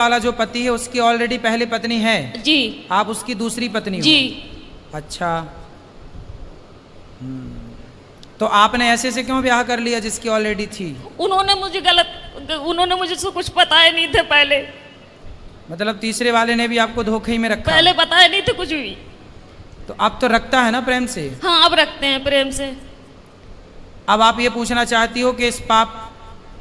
वाला जो पति है उसकी ऑलरेडी पहले पत्नी है जी। आप उसकी दूसरी पत्नी हो? जी। अच्छा। तो आपने ऐसे से क्यों ब्याह कर लिया जिसकी ऑलरेडी थी? उन्होंने मुझे कुछ पता नहीं थे पहले। मतलब तीसरे वाले ने भी आपको धोखे में रखा? पहले पता नहीं थे कुछ भी। तो अब तो रखता है ना प्रेम से? हाँ अब रखते हैं प्रेम से। अब आप ये पूछना चाहती हो कि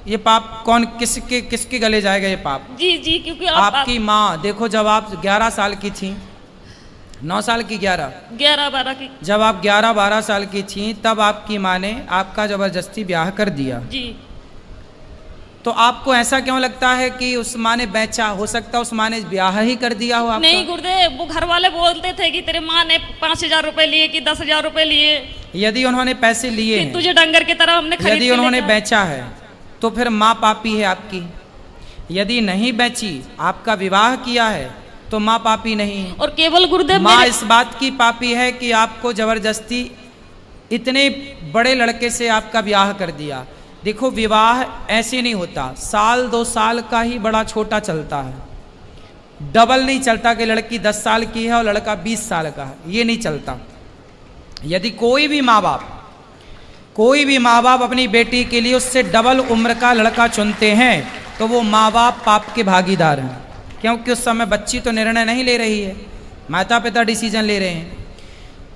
ये पाप कौन किसके गले जाएगा ये पाप? जी जी, क्योंकि आपकी माँ। देखो जब आप 11 साल की थी, 9 साल की 11-12 की, जब आप 11-12 साल की थी तब आपकी माँ ने आपका जबरदस्ती ब्याह कर दिया। जी। तो आपको ऐसा क्यों लगता है कि उस माँ ने बेचा? हो सकता है उस माँ ने ब्याह ही कर दिया हो आपका? नहीं गुरुदेव, वो घर वाले बोलते थे कि तेरे माँ ने 5,000 रुपए लिए कि 10,000 रुपए लिए। यदि उन्होंने पैसे लिए हैं, तुझे डंगर की तरह हमने खरीद यदि उन्होंने बेचा है तो फिर माँ पापी है आपकी। यदि नहीं बेची, आपका विवाह किया है तो माँ पापी नहीं है। और केवल गुरुदेव माँ इस बात की पापी है कि आपको जबरदस्ती इतने बड़े लड़के से आपका ब्याह कर दिया। देखो विवाह ऐसे नहीं होता, 1-2 साल का ही बड़ा छोटा चलता है, डबल नहीं चलता कि लड़की 10 साल की है और लड़का 20 साल का है, ये नहीं चलता। यदि कोई भी माँ बाप अपनी बेटी के लिए उससे डबल उम्र का लड़का चुनते हैं तो वो माँ बाप पाप के भागीदार हैं, क्योंकि उस समय बच्ची तो निर्णय नहीं ले रही है, माता पिता डिसीजन ले रहे हैं।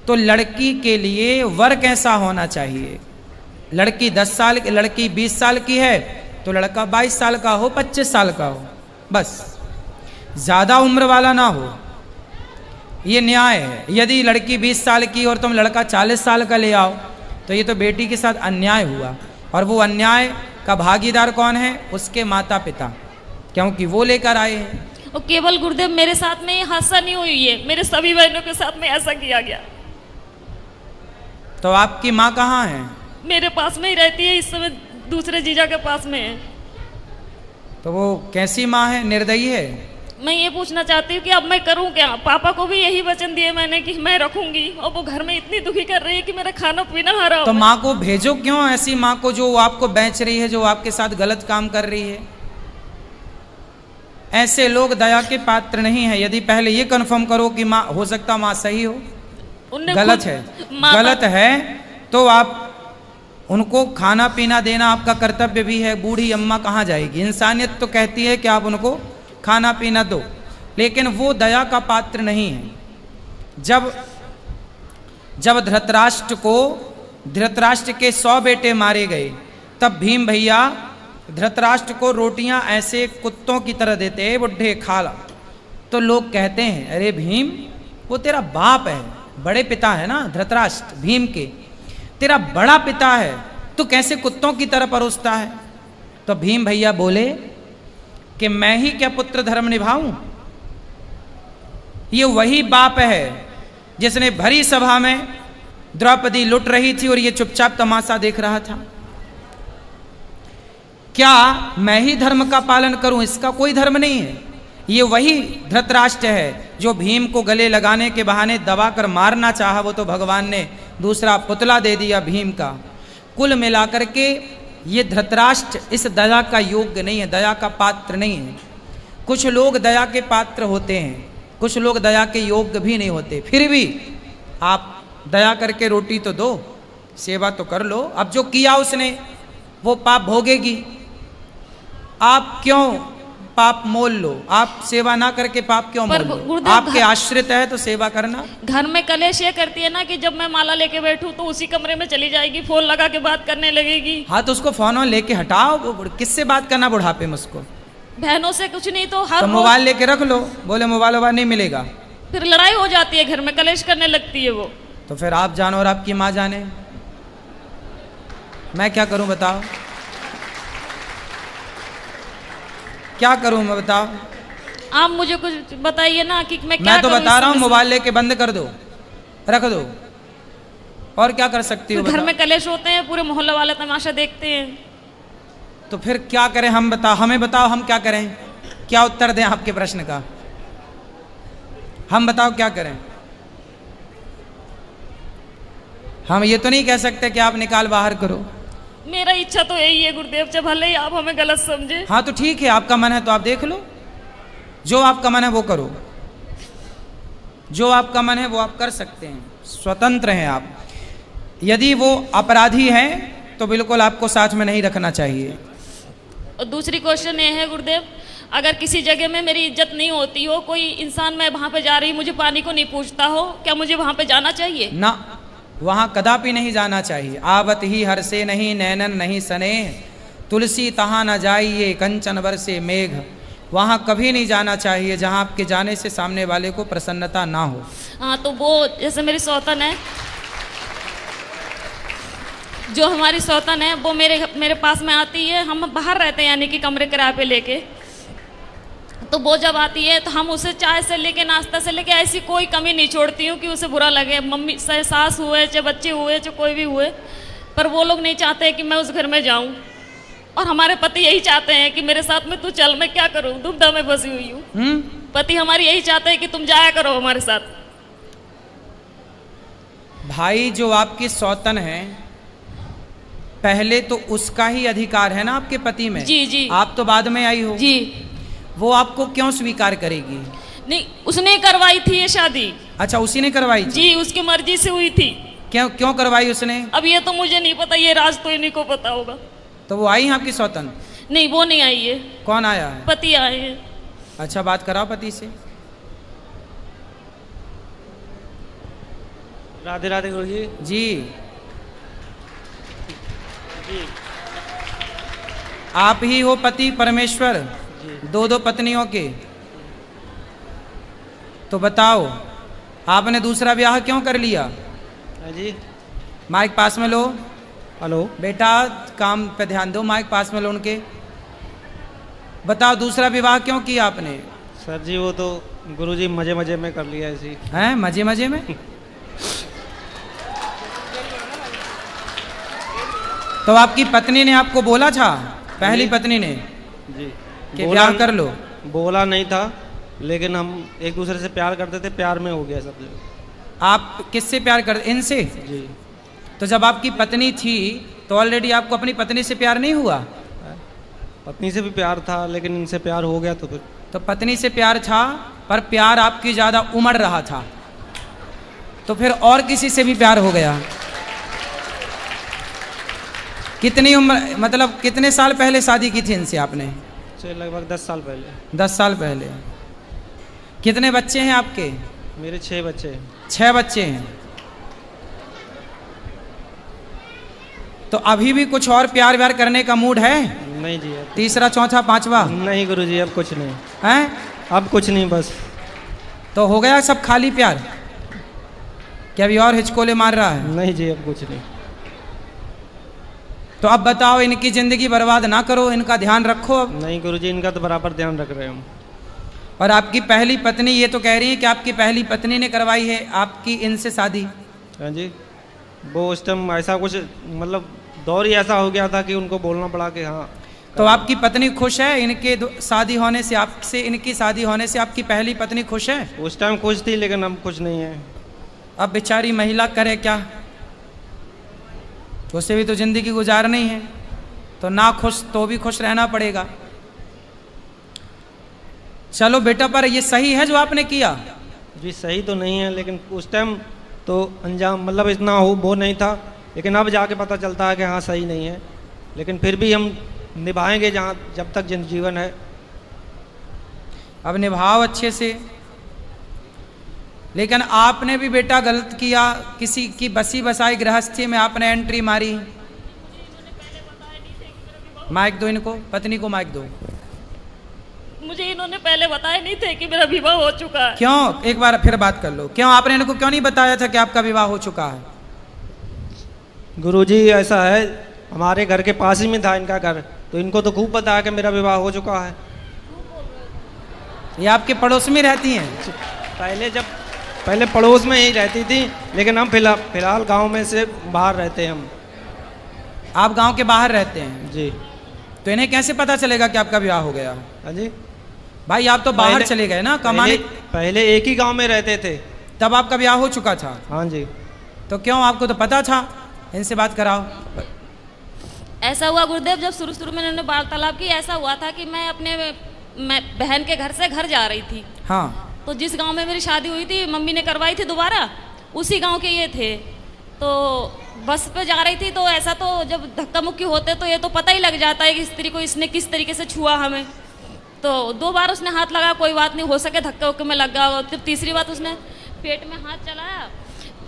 तो लड़की के लिए वर कैसा होना चाहिए? लड़की 10 साल, लड़की 20 साल की है तो लड़का 22 साल का हो, 25 साल का हो, बस ज़्यादा उम्र वाला ना हो, ये न्याय है। यदि लड़की 20 साल की और तुम लड़का 40 साल का ले आओ तो ये तो बेटी के साथ अन्याय हुआ, और वो अन्याय का भागीदार कौन है? उसके माता पिता, क्योंकि वो लेकर आए हैं। और केवल गुरुदेव मेरे साथ में ये हादसा नहीं हुई है, मेरे सभी बहनों के साथ में ऐसा किया गया। तो आपकी माँ कहाँ है? मेरे पास में ही रहती है, इस समय दूसरे जीजा के पास में है। तो वो कैसी माँ है? निर्दयी है? मैं ये पूछना चाहती हूँ कि अब मैं करूँ क्या? पापा को भी यही वचन दिए मैंने कि मैं रखूंगी, और वो घर में इतनी दुखी कर रही है कि मेरा खाना पीना हराम। तो माँ को भेजो क्यों, ऐसी माँ को जो आपको बेच रही है, जो आपके साथ गलत काम कर रही है। ऐसे लोग दया के पात्र नहीं है। यदि पहले ये कन्फर्म करो कि माँ, हो सकता माँ सही हो, गलत है तो आप उनको खाना पीना देना आपका कर्तव्य भी है। बूढ़ी अम्मा कहाँ जाएगी? इंसानियत तो कहती है कि आप उनको खाना पीना दो, लेकिन वो दया का पात्र नहीं है। जब धृतराष्ट्र के 100 बेटे मारे गए तब भीम भैया धृतराष्ट्र को रोटियां ऐसे कुत्तों की तरह देते, बुढ़े खा ला। तो लोग कहते हैं अरे भीम, वो तेरा बाप है, बड़े पिता है ना धृतराष्ट्र, भीम के तेरा बड़ा पिता है, तू कैसे कुत्तों की तरह परोसता है? तो भीम भैया बोले कि मैं ही क्या पुत्र धर्म निभाऊं? ये वही बाप है जिसने भरी सभा में द्रौपदी लुट रही थी और ये चुपचाप तमाशा देख रहा था। क्या मैं ही धर्म का पालन करूं? इसका कोई धर्म नहीं है। ये वही धृतराष्ट्र है जो भीम को गले लगाने के बहाने दबाकर मारना चाहा, वो तो भगवान ने दूसरा पुतला दे दिया भीम का। कुल मिलाकर के ये धृतराष्ट्र इस दया का योग्य नहीं है, दया का पात्र नहीं है। कुछ लोग दया के पात्र होते हैं, कुछ लोग दया के योग्य भी नहीं होते। फिर भी आप दया करके रोटी तो दो, सेवा तो कर लो। अब जो किया उसने वो पाप भोगेगी। आप क्यों पाप मोल लो? आप सेवा ना करके पाप क्यों मोल लो? आपके आश्रित है तो सेवा करना। घर में कलेश ये करती है ना कि जब मैं माला लेके बैठूं तो उसी कमरे में चली जाएगी, फोन लगा के बात करने लगेगी। हाँ तो उसको फोन लेके हटाओ, किससे बात करना बुढ़ापे में उसको? बहनों से कुछ नहीं तो हर तो मोबाइल लेके रख लो, बोले मोबाइल नहीं मिलेगा, फिर लड़ाई हो जाती है, घर में कलेश करने लगती है वो। तो फिर आप जानो और आपकी माँ जाने, मैं क्या करूं बताओ? क्या करूं मैं बताओ? आप मुझे कुछ बताइए ना कि मैं क्या तो करूं? बता रहा हूं मोबाइल लेके बंद कर दो, रख दो, और क्या कर सकती हो? घर में कलेश होते हैं, पूरे मोहल्ले वाले तमाशा देखते हैं। तो फिर क्या करें? हमें बताओ हम क्या करें? क्या उत्तर दें आपके प्रश्न का? हम बताओ क्या करें? हम ये तो नहीं कह सकते कि आप निकाल बाहर करो। मेरा इच्छा तो यही है गुरुदेव, जब भले ही आप हमें गलत समझे। हाँ तो ठीक है, आपका मन है तो आप देख लो। जो आपका मन है वो करो, जो आपका मन है वो आप कर सकते हैं, स्वतंत्र हैं आप। यदि वो अपराधी हैं तो बिल्कुल आपको साथ में नहीं रखना चाहिए। और दूसरी क्वेश्चन ये है गुरुदेव, अगर किसी जगह में मेरी इज्जत नहीं होती हो, कोई इंसान मैं वहाँ पे जा रही मुझे पानी को नहीं पूछता हो, क्या मुझे वहाँ पे जाना चाहिए? ना, वहाँ कदापि नहीं जाना चाहिए। आवत ही हर से नहीं नैनन नहीं स्नेह, तुलसी तहाँ न जाइए कंचन बरसे मेघ। वहाँ कभी नहीं जाना चाहिए जहाँ आपके जाने से सामने वाले को प्रसन्नता ना हो। हाँ, तो वो जैसे मेरी सौतन है, जो हमारी सौतन है वो मेरे पास में आती है, हम बाहर रहते हैं यानी कि कमरे किराए पे लेके, तो वो जब आती है तो हम उसे चाय से लेके नाश्ता से लेके ऐसी कोई कमी नहीं छोड़ती हूँ कि उसे बुरा लगे। मम्मी चाहे सास हुए चाहे बच्चे हुए चाहे कोई भी हुए, पर वो लोग नहीं चाहते कि मैं उस घर में जाऊँ, और हमारे पति यही चाहते हैं कि मेरे साथ में तू चल, मैं क्या करूँ, दुविधा में फंसी हुई हूँ। पति हमारी यही चाहते हैं कि तुम जाया करो हमारे साथ। भाई जो आपकी सौतन है, पहले तो उसका ही अधिकार है ना आपके पति में। जी जी। आप तो बाद में आई हो जी। वो आपको क्यों स्वीकार करेगी? नहीं, उसने करवाई थी ये शादी। अच्छा, उसी ने करवाई थी? जी, उसकी मर्जी से हुई थी। क्यों क्यों करवाई उसने? अब ये तो मुझे नहीं पता, ये राज तो इन्हीं को पता होगा। तो वो आई है आपकी सौतन? नहीं, वो नहीं आई है। कौन आया है? पति आए हैं। अच्छा, बात कराओ पति से। राधे राधे गुरुजी। जी, जी आप ही हो पति परमेश्वर, दो दो पत्नियों के। तो बताओ आपने दूसरा ब्याह क्यों कर लिया? जी। माइक पास में लो। हेलो बेटा, काम पे ध्यान दो, माइक पास में लो उनके। बताओ दूसरा विवाह क्यों किया आपने? सर जी, वो तो गुरुजी मजे मजे में कर लिया ऐसी। हैं, मजे मजे में? तो आपकी पत्नी ने आपको बोला था, पहली पत्नी ने, जी कि ब्याह कर लो? बोला नहीं था, लेकिन हम एक दूसरे से प्यार करते थे, प्यार में हो गया सब लोग। आप किससे प्यार करते? इनसे? जी। तो जब आपकी पत्नी थी तो ऑलरेडी आपको अपनी पत्नी से प्यार नहीं हुआ? पत्नी से भी प्यार था, लेकिन इनसे प्यार हो गया तो फिर। तो पत्नी से प्यार था, पर प्यार आपकी ज़्यादा उमड़ रहा था, तो फिर और किसी से भी प्यार हो गया। कितनी उम्र, मतलब कितने साल पहले शादी की थी इनसे आपने? से लगभग 10 साल पहले। 10 साल पहले। कितने बच्चे हैं आपके? मेरे 6 बच्चे हैं। 6 बच्चे हैं। तो अभी भी कुछ और प्यार व्यार करने का मूड है? नहीं जी, अब तीसरा चौथा पांचवा? नहीं गुरुजी, अब कुछ नहीं। हैं? अब कुछ नहीं, बस। तो हो गया सब खाली प्यार? क्या अभी और हिचकोले मार रहा है? नहीं जी, अब कुछ नहीं। तो अब बताओ, इनकी जिंदगी बर्बाद ना करो, इनका ध्यान रखो अब। नहीं गुरुजी, इनका तो बराबर ध्यान रख रहे हैं हम। और आपकी पहली पत्नी ये तो कह रही है कि आपकी पहली पत्नी ने करवाई है आपकी इनसे शादी? हाँ जी, वो उस टाइम ऐसा कुछ, मतलब दौर ही ऐसा हो गया था कि उनको बोलना पड़ा कि हाँ। तो आपकी पत्नी खुश है इनके शादी होने से? आपसे इनकी शादी होने से आपकी पहली पत्नी खुश है? उस टाइम खुश थी, लेकिन अब कुछ नहीं है। अब बेचारी महिला करे क्या, उसे भी तो जिंदगी गुजारनी है, तो ना खुश तो भी खुश रहना पड़ेगा। चलो बेटा, पर ये सही है जो आपने किया? जी सही तो नहीं है, लेकिन उस टाइम तो अंजाम मतलब इतना हो वो नहीं था, लेकिन अब जाके पता चलता है कि हाँ सही नहीं है, लेकिन फिर भी हम निभाएंगे जहाँ जब तक जीवन है। अब निभाओ अच्छे से। लेकिन आपने भी बेटा गलत किया, किसी की बसी बसाई गृहस्थी में आपने एंट्री मारी। माइक दो इनको, पत्नी को माइक दो। मुझे इन्होंने पहले बताया नहीं थे कि मेरा विवाह हो चुका है। क्यों? एक बार फिर बात कर लो। क्यों आपने इनको क्यों नहीं बताया था कि आपका विवाह हो चुका है? गुरुजी ऐसा है, हमारे घर के पास ही में था इनका घर, तो इनको तो खूब पता है कि मेरा विवाह हो चुका है। ये आपके पड़ोस में रहती हैं? पहले पड़ोस में ही रहती थी, लेकिन हम फिलहाल गांव में से बाहर रहते हैं हम। आप गांव के बाहर रहते हैं? जी। तो इन्हें कैसे पता चलेगा कि आपका विवाह हो गया? हाँ जी, भाई आप तो बाहर चले गए ना कमाने। पहले एक ही गांव में रहते थे, तब आपका ब्याह हो चुका था? हाँ जी। तो क्यों, आपको तो पता था? इनसे बात कराओ। ऐसा हुआ गुरुदेव, जब शुरू में इन्होंने वार्तालाप की, ऐसा हुआ था कि मैं अपने मैं बहन के घर से घर जा रही थी। हाँ। तो जिस गांव में मेरी शादी हुई थी, मम्मी ने करवाई थी दोबारा, उसी गांव के ये थे। तो बस पे जा रही थी, तो ऐसा तो जब धक्का मुक्की होते तो ये तो पता ही लग जाता है कि स्त्री को इसने किस तरीके से छुआ हमें। तो 2 बार उसने हाथ लगाया, कोई बात नहीं, हो सके धक्के उक्के में लग गया। फिर तीसरी बार उसने पेट में हाथ चलाया,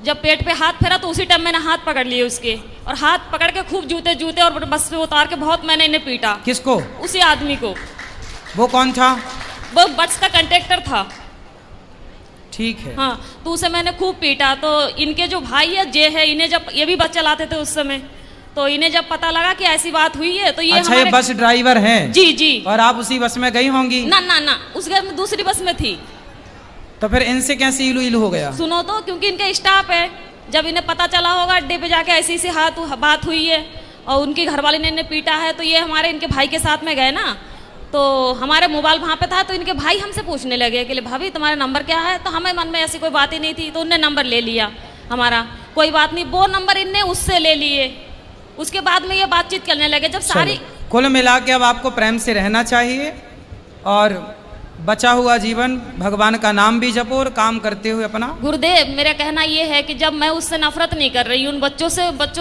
जब पेट पे हाथ फेरा तो उसी टाइम मैंने हाथ पकड़ लिए उसके, और हाथ पकड़ के खूब जूते और बस से उतार के बहुत मैंने इन्हें पीटा। किसको? उसी आदमी को। वो कौन था? वो बस का कंडक्टर था। ठीक है। हाँ, तो उसे मैंने खूब पीटा। तो इनके जो भाई है जे है, इन्हें जब ये भी बस चलाते थे उस समय, तो इन्हें जब पता लगा कि ऐसी बात हुई है तो ये अच्छा, ये बस ड्राइवर हैं? जी जी। और आप उसी बस में गई होंगी? ना, उस घर में दूसरी बस में थी। तो फिर इनसे कैसे इलू हो गया? सुनो तो, क्योंकि इनके स्टाफ है, जब इन्हें पता चला होगा अड्डे पे जाके ऐसी बात हुई है और उनकी घरवाली ने इन्हें पीटा है, तो ये हमारे इनके भाई के साथ में गए ना, तो हमारे मोबाइल वहाँ पे था, तो इनके भाई हमसे पूछने लगे कि भाभी तुम्हारा नंबर क्या है। तो हमें मन में ऐसी कोई बात ही नहीं थी, तो उनने नंबर ले लिया हमारा। कोई बात नहीं, वो नंबर इनने उससे ले लिए। उसके बाद में ये बातचीत करने लगे। जब सारी कुल मिला के अब आपको प्रेम से रहना चाहिए और बचा हुआ जीवन भगवान का नाम भी जपो और काम करते हुए अपना। गुरुदेव, मेरा कहना ये है कि जब मैं उससे नफरत नहीं कर रही हूँ, उन बच्चों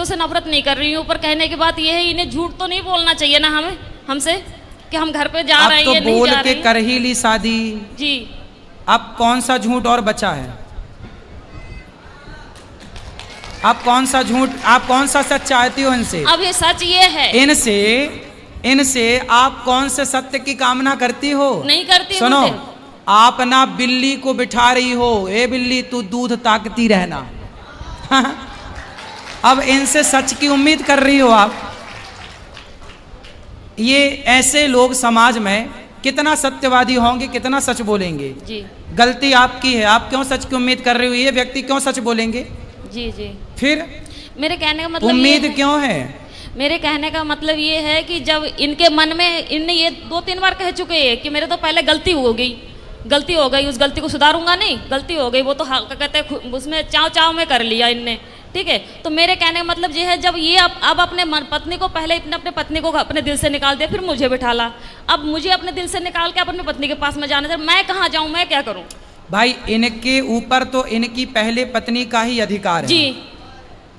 से नफरत नहीं कर रही हूँ, पर कहने की बात ये है, इन्हें झूठ तो नहीं बोलना चाहिए ना हमसे कि हम घर पे जा रहे हैं, तो ये नहीं बोल जा के रहे कर ही ली शादी जी। अब कौन सा झूठ और बचा है? आप कौन सा झूठ, आप कौन सा सच चाहती हो इनसे? अब ये सच ये है, इनसे आप कौन से सत्य की कामना करती हो? नहीं करती। सुनो, आप ना बिल्ली को बिठा रही हो, ए बिल्ली तू दूध ताकती रहना। अब इनसे सच की उम्मीद कर रही हो आप। ये ऐसे लोग समाज में कितना सत्यवादी होंगे, कितना सच बोलेंगे जी। गलती आपकी है, आप क्यों सच की उम्मीद कर रही हो? ये व्यक्ति क्यों सच बोलेंगे? जी जी। फिर मेरे कहने का मतलब उम्मीद क्यों है? मेरे कहने का मतलब ये है कि जब इनके मन में, इनने ये 2-3 बार कह चुके हैं कि मेरे तो पहले गलती हो गई, उस गलती को सुधारूंगा नहीं, गलती हो गई, वो तो कहते उसमें चाव में कर लिया इनने। ठीक है, तो मेरे कहने का मतलब ये है, जब ये अब अपने पत्नी को, पहले अपने पत्नी को अपने दिल से निकाल दिया, फिर मुझे बिठाला, अब मुझे अपने दिल से निकाल के अपनी पत्नी के पास में जाने दे, मैं कहाँ जाऊँ, मैं क्या करूँ? भाई इनके ऊपर तो इनकी पहले पत्नी का ही अधिकार है। जी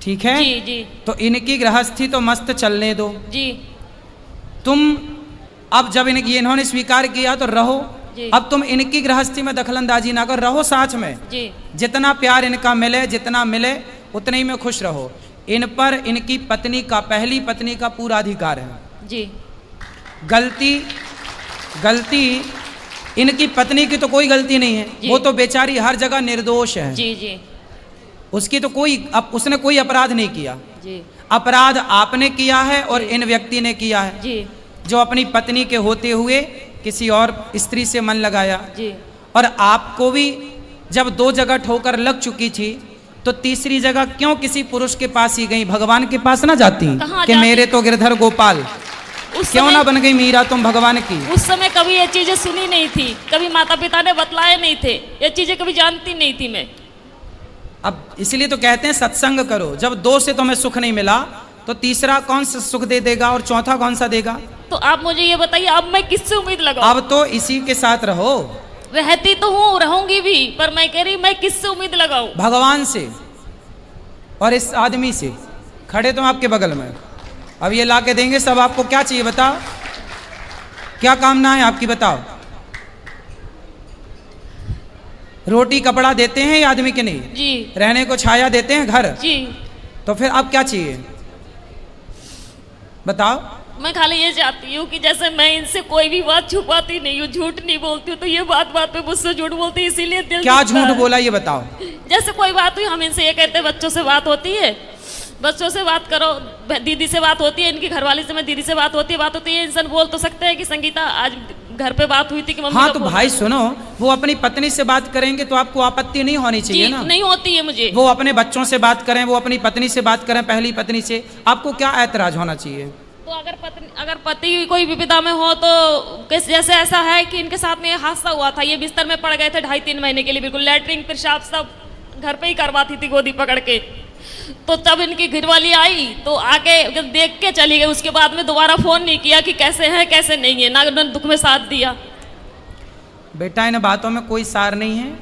ठीक है जी जी। तो इनकी गृहस्थी तो मस्त चलने दो जी। तुम अब जब इन्होंने स्वीकार किया तो रहो। अब तुम इनकी गृहस्थी में दखलंदाजी ना करो, रहो साथ में जी। जितना प्यार इनका मिले, जितना मिले उतने ही में खुश रहो। इन पर इनकी पत्नी का, पहली पत्नी का पूरा अधिकार है जी। गलती इनकी पत्नी की तो कोई गलती नहीं है, वो तो बेचारी हर जगह निर्दोष है। जी जी। उसकी तो उसने कोई अपराध नहीं किया जी। अपराध आपने किया है और इन व्यक्ति ने किया है जी। जो अपनी पत्नी के होते हुए किसी और स्त्री से मन लगाया जी। और आपको भी जब 2 जगह ठोकर लग चुकी थी तो तीसरी जगह क्यों किसी पुरुष के पास ही गई? भगवान के पास ना जाती कि मेरे तो गिरधर गोपाल, क्यों ना बन गई मीरा तुम भगवान की? उस समय कभी ये चीजें सुनी नहीं थी, कभी माता पिता ने बतलाए नहीं थे, ये चीजें कभी जानती नहीं थी मैं। अब इसलिए तो कहते हैं सत्संग करो। जब 2 से तुम्हें सुख नहीं मिला तो तीसरा कौन सा सुख दे देगा और चौथा कौन सा देगा? तो आप मुझे ये बताइए, अब मैं किससे उम्मीद लगाऊं? अब तो इसी के साथ रहो। रहती तो हूँ, रहूंगी भी, पर मैं कह रही मैं किससे उम्मीद लगाऊं? भगवान से और इस आदमी से। खड़े तुम आपके बगल में, अब ये ला के देंगे सब। आपको क्या चाहिए बताओ, क्या कामना है आपकी बताओ? रोटी कपड़ा देते हैं ये आदमी के नहीं? जी। रहने को छाया देते हैं घर? जी। तो फिर अब क्या चाहिए बताओ? मैं खाली ये चाहती हूँ कि जैसे मैं इनसे कोई भी बात छुपाती नहीं हूँ, झूठ नहीं बोलती हूँ, तो ये बात पे मुझसे झूठ बोलती है, इसीलिए दिल क्या झूठ बोला ये बताओ? जैसे कोई बात हुई, हम इनसे ये कहते हैं बच्चों से बात होती है, बच्चों से बात करो, दीदी से बात होती है, इनकी घरवाली से, मैं दीदी से बात होती है, इंसान बोल तो सकते हैं कि संगीता आज घर पे बात हुई थी कि मम्मी। हाँ तो भाई सुनो, वो अपनी पत्नी से बात करेंगे तो आपको आपत्ति नहीं होनी चाहिए ना? नहीं होती है मुझे। वो अपने बच्चों से बात करें, वो अपनी पत्नी से बात करें, पहली पत्नी से, आपको क्या ऐतराज होना चाहिए? तो अगर पति कोई विपदा में हो तो जैसे ऐसा है कि इनके साथ में हादसा हुआ था, ये बिस्तर में पड़ गए थे 2.5-3 महीने के लिए, बिल्कुल लैट्रिन पेशाब सब घर पे ही करवाती थी गोदी पकड़ के। तो तब इनकी घरवाली आई तो आके देख के चली गई, उसके बाद में दोबारा फोन नहीं किया कि कैसे है कैसे नहीं है, ना दुख में साथ दिया। बेटा इन बातों में कोई सार नहीं है।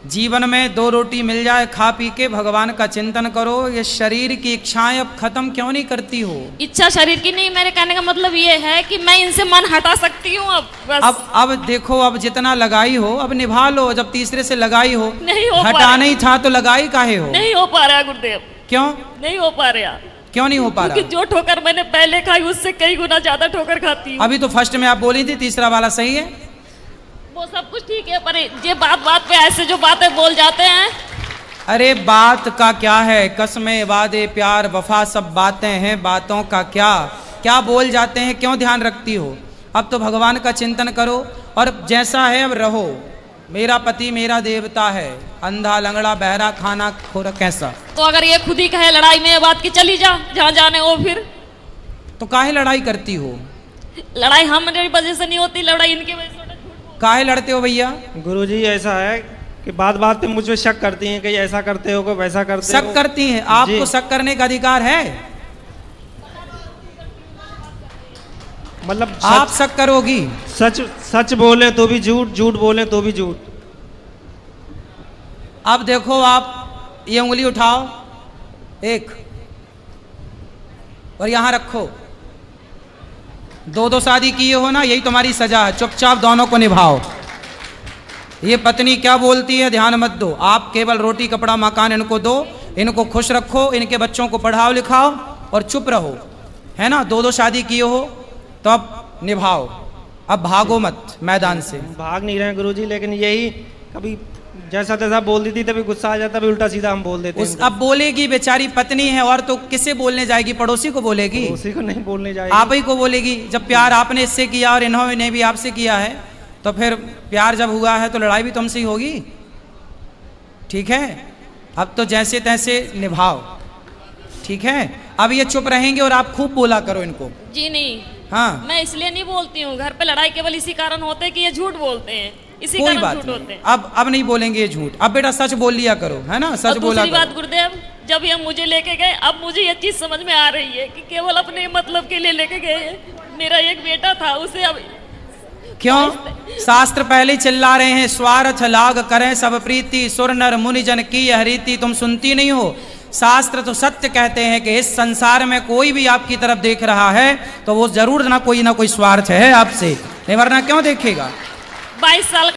जीवन में 2 रोटी मिल जाए खा पी के भगवान का चिंतन करो। ये शरीर की इच्छाएं अब खत्म क्यों नहीं करती हो? इच्छा शरीर की नहीं, मेरे कहने का मतलब ये है कि मैं इनसे मन हटा सकती हूँ अब बस। अब देखो, अब जितना लगाई हो अब निभा लो। जब तीसरे से लगाई हो, नहीं हो पा हटाना ही था तो लगाई काहे हो? नहीं हो पा रहा गुरुदेव। क्यों नहीं हो पा रहा? क्यों नहीं हो पा रहा? क्योंकि जो ठोकर मैंने पहले खाई उससे कई गुना ज्यादा ठोकर खाती हूँ। अभी तो फर्स्ट में आप बोली थी तीसरा वाला सही है। वो सब कुछ ठीक है, पर ये बात बात पे ऐसे जो बातें बोल जाते हैं। अरे बात का क्या है, कसमें वादे प्यार वफा सब बातें हैं, बातों का क्या क्या बोल जाते हैं, क्यों ध्यान रखती हो? अब तो भगवान का चिंतन करो और जैसा है अब रहो। मेरा पति मेरा देवता है, अंधा लंगड़ा बहरा खाना खोरा कैसा। तो अगर ये खुद ही कहे लड़ाई में ये बात की चली जा जहाँ जाने हो, फिर तो काहे लड़ाई करती हो? लड़ाई हमारी वजह से नहीं होती, लड़ाई इनकी वजह से। काहे लड़ते हो भैया? गुरुजी ऐसा है कि बात बात पे मुझ पे शक करती हैं कि ऐसा करते हो, कि वैसा करते हो। शक करती हैं? आपको शक करने का अधिकार है? मतलब आप शक करोगी? सच सच बोले तो भी झूठ, झूठ बोले तो भी झूठ। अब देखो, आप ये उंगली उठाओ एक और यहां रखो। 2 शादी किए हो ना, यही तुम्हारी सजा है। चुपचाप दोनों को निभाओ। ये पत्नी क्या बोलती है ध्यान मत दो। आप केवल रोटी कपड़ा मकान इनको दो, इनको खुश रखो, इनके बच्चों को पढ़ाओ लिखाओ और चुप रहो, है ना। 2 शादी किए हो तो अब निभाओ, अब भागो मत मैदान से। भाग नहीं रहे गुरुजी, लेकिन यही कभी जैसा तैसा बोल देती तभी गुस्सा आ जाता, भी उल्टा सीधा हम बोल देते हैं। अब बोलेगी, बेचारी पत्नी है, और तो किसे बोलने जाएगी? पड़ोसी को बोलेगी? उसी को नहीं बोलने जाएगी, आप ही को बोलेगी। जब प्यार आपने इससे किया और इन्होंने भी आपसे किया है, तो फिर प्यार जब हुआ है तो लड़ाई भी तुमसे ही होगी। ठीक है, अब तो जैसे तैसे निभाओ, ठीक है। अब ये चुप रहेंगे और आप खूब बोला करो इनको। जी नहीं, हाँ, मैं इसलिए नहीं बोलती हूँ। घर पे लड़ाई केवल इसी कारण होते है कि ये झूठ बोलते हैं, इसी कोई कारण बात झूठ होते नहीं। हैं। अब नहीं बोलेंगे ये झूठ। अब बेटा सच बोल लिया करो, है ना, सच और बोला दूसरी बात करो। गुरुदेव, जब ये मुझे लेके गए, अब मुझे ये चीज समझ में आ रही है कि केवल अपने मतलब के लिए लेके गए हैं। मेरा एक बेटा था, उसे अब क्यों? शास्त्र पहले ही चिल्ला रहे हैं, स्वार्थ लाग करें सब प्रीति, सुर नर मुनि जन की यह रीति। तुम सुनती नहीं हो? शास्त्र तो सत्य कहते हैं कि इस संसार में कोई भी आपकी तरफ देख रहा है तो वो जरूर ना कोई स्वार्थ है आपसे, नहीं वरना क्यों देखेगा। 22 साल